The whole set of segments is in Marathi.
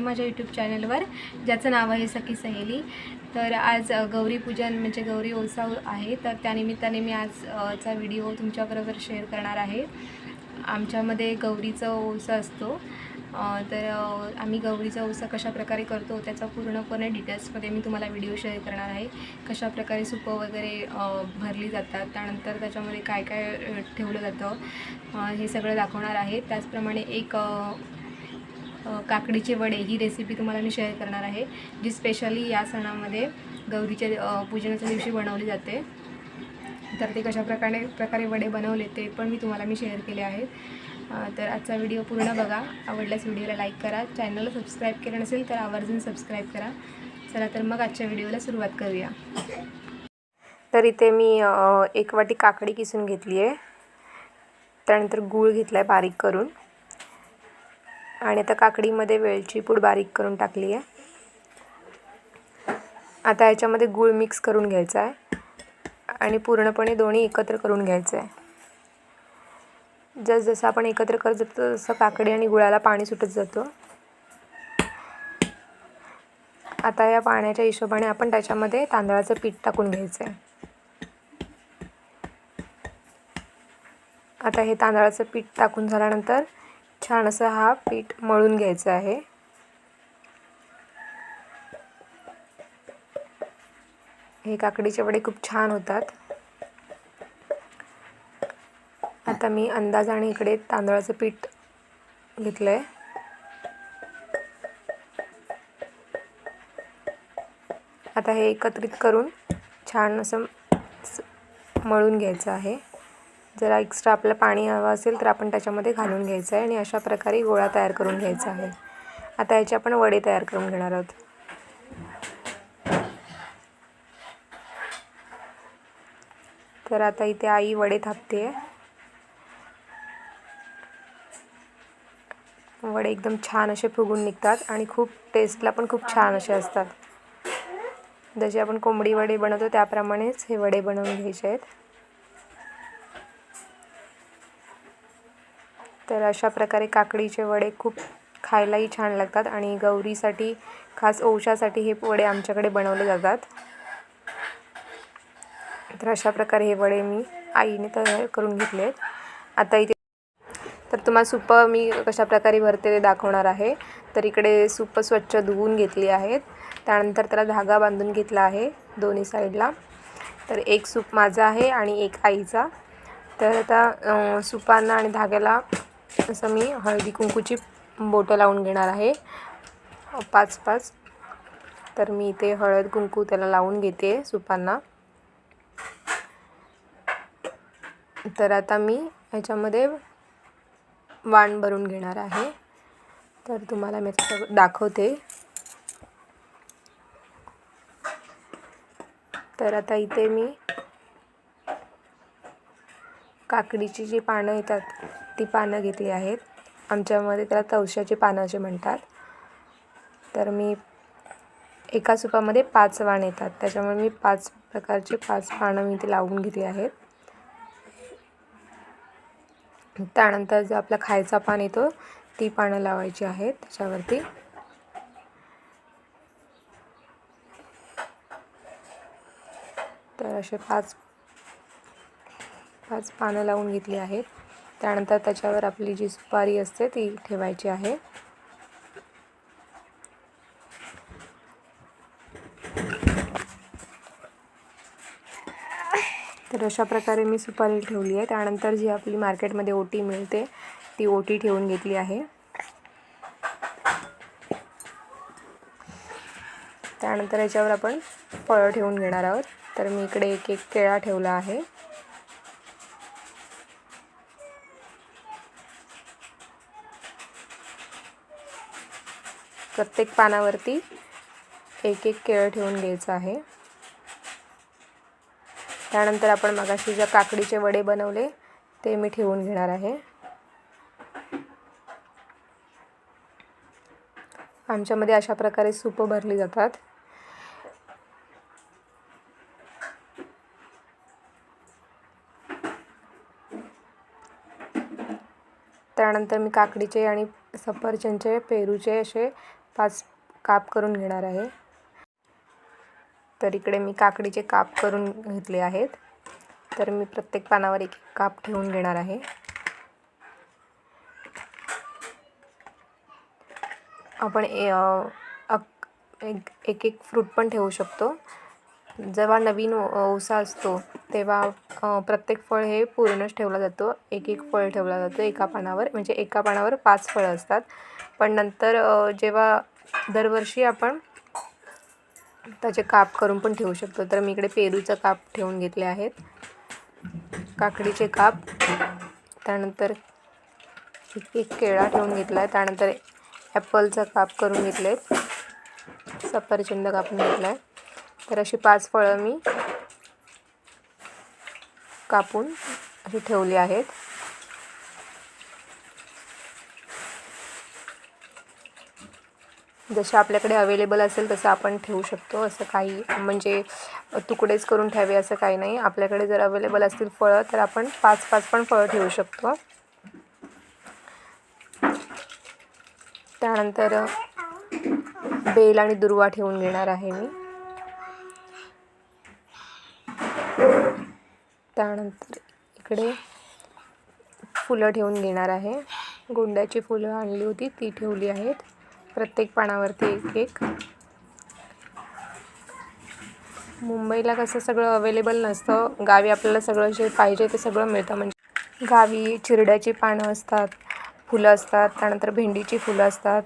माझ्या यूट्यूब चॅनलवर, ज्याचं नाव आहे सखी सहेली। तर आज गौरीपूजन म्हणजे गौरी उत्सव आहे, तर त्यानिमित्ताने मी आजचा व्हिडिओ तुमच्याबरोबर शेअर करणार आहे। आमच्यामध्ये गौरीचा उत्सव असतो, तर आम्ही गौरीचा उत्सव कशाप्रकारे करतो त्याचा पूर्णपणे डिटेल्समध्ये मी तुम्हाला व्हिडिओ शेअर करणार आहे। कशाप्रकारे सुपं वगैरे भरली जातात, त्यानंतर त्याच्यामध्ये काय काय ठेवलं जातं हे सगळं दाखवणार आहे। त्याचप्रमाणे एक काकडीचे वडे ही रेसिपी तुम्हाला मी शेअर करणार आहे, जी स्पेशली या सणामध्ये गौरीच्या पूजनाच्या दिवशी बनवली जाते। तर ते कशाप्रकारे वडे बनवले ते पण मी तुम्हाला शेअर केले आहेत। तर आजचा व्हिडिओ पूर्ण बघा, आवडल्यास व्हिडिओला लाईक करा, चॅनलला सबस्क्राईब केलं नसेल तर आवर्जून सबस्क्राईब करा। चला तर मग आजच्या व्हिडिओला सुरुवात करूया। तर इथे मी 1 वाटी काकडी किसून घेतली आहे, त्यानंतर गूळ घेतला आहे बारीक करून, आणि आता काकडीमध्ये वेलची पूड बारीक करून टाकली आहे। आता याच्यामध्ये गूळ मिक्स करून घ्यायचा आहे आणि पूर्णपणे दोन्ही एकत्र करून घ्यायचं आहे। जसं आपण एकत्र करत जातो तसं काकडी आणि गुळाला पाणी सुटत जातं। आता या पाण्याच्या हिशोबाने आपण त्याच्यामध्ये तांदळाचं पीठ टाकून घ्यायचं आहे। आता हे तांदळाचं पीठ टाकून झाल्यानंतर छान असं हा पीठ मळून घ्यायचं आहे। हे काकडीचे वडे खूप छान होतात। आता मी अंदाजाने इकडे तांदळाचं पीठ घेतलं आहे। आता हे एकत्रित करून छान असं मळून घ्यायचं आहे। जर एक्स्ट्रा आपलं पाणी हवं असेल तर आपण त्याच्यामध्ये घालून घ्यायचं आहे आणि अशा प्रकारे गोळा तयार करून घ्यायचा आहे। आता याचे आपण वडे तयार करून घेणार आहोत। तर आता इथे आई वडे थापते आहे। वडे एकदम छान असे फुगून निघतात आणि खूप टेस्टला पण खूप छान असे असतात। जसे आपण कोंबडी वडे बनवतो त्याप्रमाणेच हे वडे बनवून घ्यायचे आहेत। तर अशा प्रकारे काकडीचे वडे खूप खायलाही छान लागतात आणि गौरीसाठी खास औषधासाठी हे वडे आमच्याकडे बनवले जातात। तर अशा प्रकारे हे वडे मी आईने तयार करून घेतले आहेत। आता इथे तर तुम्हाला सुपं मी कशाप्रकारे भरते ते दाखवणार आहे। तर इकडे सुपं स्वच्छ धुवून घेतली आहेत, त्यानंतर त्याला धागा बांधून घेतला आहे दोन्ही साईडला। तर एक सूप माझा आहे आणि एक आईचा। तर आता सुपांना आणि धाग्याला असं मी हळदी कुंकूची बोटं लावून घेणार आहे 5-5। तर मी इथे हळद कुंकू त्याला लावून घेते सुपांना। तर आता मी ह्याच्यामध्ये वाण भरून घेणार आहे। तर तुम्हाला मी दाखवते। तर आता इथे मी काकडीची जी पानं येतात ती पानं घेतली आहेत। आमच्यामध्ये त्याला तवशाची पानं असे म्हणतात। तर मी एका सुपामध्ये 5 वाण येतात, त्याच्यामुळे मी 5 प्रकारचे 5 पानं मी इथे लावून घेतली आहेत। त्यानंतर जो आपला खायचा पान येतो ती पानं लावायची आहेत त्याच्यावरती। तर असे 5 पानं लावून घेतली आहेत। त्यानंतर त्याच्यावर आपली जी सुपारी असते ती ठेवायची आहे। तर अशा प्रकारे मी सुपारी ठेवली आहे। त्यानंतर जी आपली मार्केटमध्ये ओटी मिळते ती ओटी ठेवून घेतली आहे। त्यानंतर याच्यावर आपण फळं ठेवून घेणार आहोत। तर मी इकडे एक केळा ठेवला आहे। प्रत्येक पानावरती एक केळं ठेवून घ्यायचं आहे। त्यानंतर आपण मगाशी ज्या काकडीचे वडे बनवले ते मी ठेवून घेणार आहे। आमच्यामध्ये अशा प्रकारे सूप भरली जातात। त्यानंतर मी काकडीचे आणि सफरचंदचे, पेरूचे असे 5 काप करून घेणार आहे. तर इकडे मी काकडीचे काप करून घेतले आहेत. तर मी प्रत्येक पानावर एक काप ठेवून घेणार आहे. आपण एक फ्रूट पण ठेवू शकतो. जेव्हा नवीन ओसा असतो तेव्हा प्रत्येक फळ हे पूर्णच ठेवला जातो. एक फळ ठेवला जातो एका पानावर, म्हणजे एका पानावर 5 फळं असतात. पण नंतर जेव्हा दरवर्षी आपण त्याचे काप करून पण ठेवू शकतो. तर मी इकडे पेरूचं काप ठेवून घेतले आहेत, काकडीचे काप, त्यानंतर एक केळा ठेवून घेतला आहे, त्यानंतर ॲपलचा काप करून घेतले, सफरचंद कापून घेतला आहे. तर अशी 5 फळं मी कापून अशी ठेवली आहेत. जसं आपल्याकडे अवेलेबल असेल तसं आपण ठेवू शकतो. असं काही म्हणजे तुकडेच करून ठेवे असं काही नाही. आपल्याकडे जर अवेलेबल असतील फळं तर आपण 5-5 पण फळं ठेवू शकतो. त्यानंतर बेल आणि दुर्वा ठेवून घेणार आहे मी. त्यानंतर इकडे फुलं ठेवून घेणार आहे. गोंड्याची फुलं आणली होती ती ठेवली आहेत, प्रत्येक पानावरती एक. मुंबईला कसं सगळं अवेलेबल नसतं. गावी आपल्याला सगळं जे पाहिजे ते सगळं मिळतं. म्हणजे गावी चिरड्याची पानं असतात, फुलं असतात, त्यानंतर भेंडीची फुलं असतात.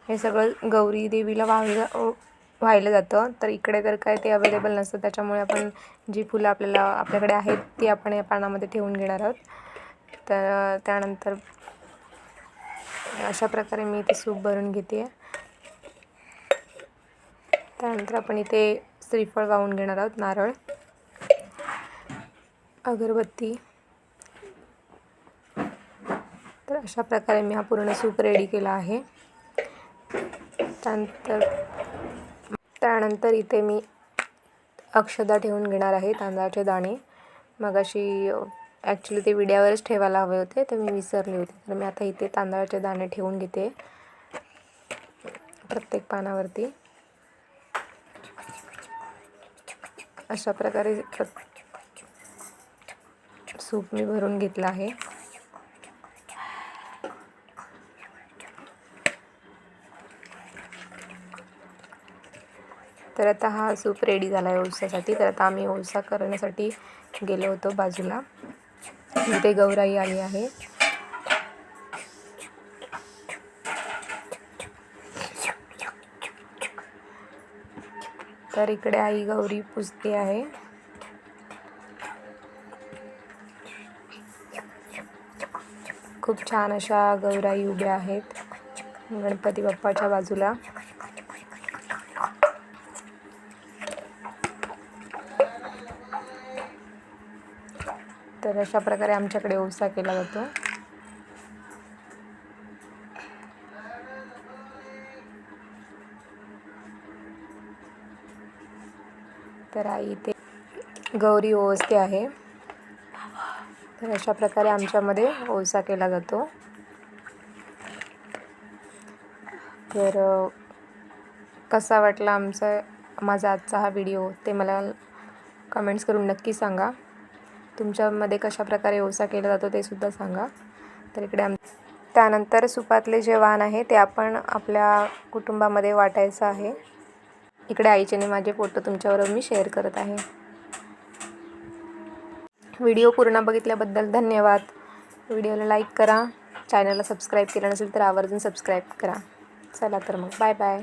हे सगळं गौरी देवीला वाहिलं जातं. तर इकडे तर काय ते अवेलेबल नसतं. त्याच्यामुळे आपण जी फुलं आपल्याकडे आहेत ती आपण या पानामध्ये ठेवून घेणार आहोत. तर त्यानंतर अशा प्रकारे मी इथे सूप भरून घेते. त्यानंतर आपण इथे श्रीफळ वाहून घेणार आहोत, नारळ, अगरबत्ती. तर अशा प्रकारे मी हा पूर्ण सूप रेडी केला आहे. त्यानंतर इथे मी अक्षदा ठेवून घेणार आहे, तांदळाचे दाणे. मगाशी ॲक्च्युली ते विड्यावरच ठेवायला हवे होते, तर मी विसरले होते. तर मी आता इथे तांदळाचे दाणे ठेवून घेते प्रत्येक पानावरती. अशा प्रकारे सूप मी भरून घेतला आहे. तर आता हा सूप रेडी झाला आहे ओसासाठी. तर आता आम्ही ओसा करण्यासाठी गेलो होतो बाजूला. इथे गौराई आली आहे. तर इकडे आई गौरी पुजते आहे. खूप छान अशा गौराई उभ्या आहेत गणपती बाप्पाच्या बाजूला. तर अशा प्रकारे आमच्याकडे ओसा केला जातो. तर आई इथे गौरी ओसते आहे. तर अशा प्रकारे आमच्यामध्ये ओसा केला जातो. तर कसा वाटला माझा आजचा हा व्हिडिओ ते मला कमेंट्स करून नक्की सांगा. तुमच्यामध्ये कशा प्रकारे ओसा केला जातो ते सुद्धा सांगा. तर इकडे त्यानंतर सुपातले जे वाण आहे ते आपण आपल्या कुटुंबामध्ये वाटायचं आहे. इकडे आईचे आणि माझे फोटो तुमच्याबरोबर मी शेअर करत आहे. व्हिडिओ पूर्ण बघितल्याबद्दल धन्यवाद. व्हिडिओला लाईक करा, चॅनलला सबस्क्राईब केलं नसेल तर आवर्जून सबस्क्राईब करा. चला तर मग बाय बाय.